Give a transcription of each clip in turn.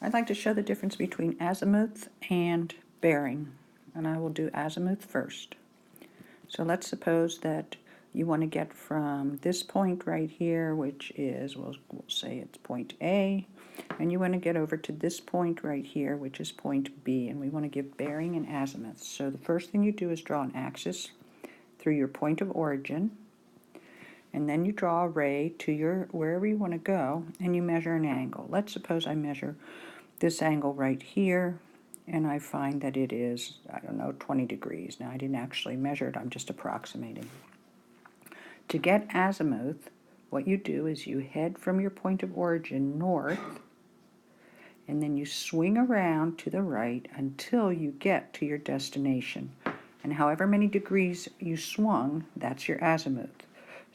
I'd like to show the difference between azimuth and bearing, and I will do azimuth first. So let's suppose that you want to get from this point right here, which is, we'll say it's point A, and you want to get over to this point right here, which is point B, and we want to give bearing and azimuth. So the first thing you do is draw an axis through your point of origin, and then you draw a ray to your wherever you want to go, and you measure an angle. Let's suppose I measure this angle right here, and I find that it is, I don't know, 20 degrees. Now I didn't actually measure it, I'm just approximating. To get azimuth, what you do is you head from your point of origin north, and then you swing around to the right until you get to your destination. And however many degrees you swung, that's your azimuth.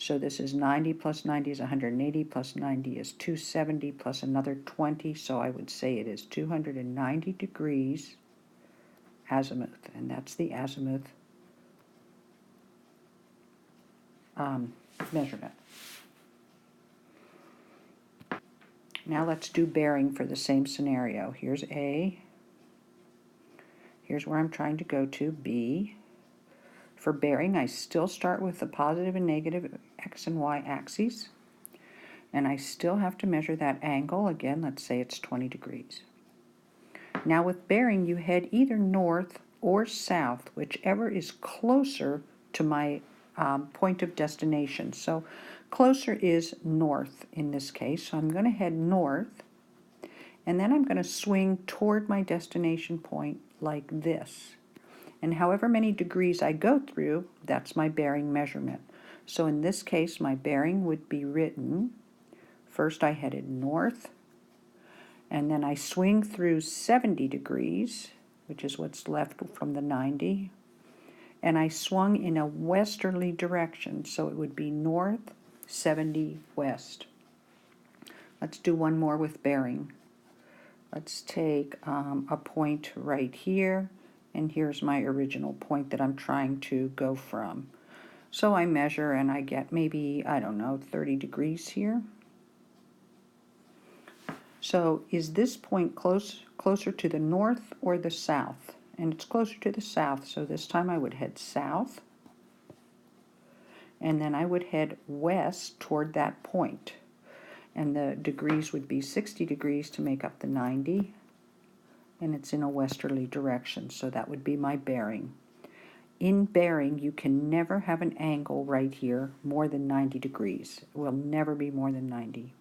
So this is 90 plus 90 is 180, plus 90 is 270, plus another 20, so I would say it is 290 degrees azimuth, and that's the azimuth measurement. Now let's do bearing for the same scenario. Here's A. Here's where I'm trying to go to, B. For bearing, I still start with the positive and negative x and y axes, and I still have to measure that angle. Again, let's say it's 20 degrees. Now with bearing, you head either north or south, whichever is closer to my point of destination. So closer is north in this case, so I'm going to head north, and then I'm going to swing toward my destination point like this. And however many degrees I go through, that's my bearing measurement. So in this case, my bearing would be written, first I headed north, and then I swing through 70 degrees, which is what's left from the 90, and I swung in a westerly direction, so it would be north, 70 west. Let's do one more with bearing. Let's take a point right here, and here's my original point that I'm trying to go from. So I measure and I get maybe, I don't know, 30 degrees here. So is this point closer to the north or the south? And it's closer to the south, so this time I would head south, and then I would head west toward that point. And the degrees would be 60 degrees to make up the 90, and it's in a westerly direction, so that would be my bearing. In bearing, you can never have an angle right here more than 90 degrees. It will never be more than 90.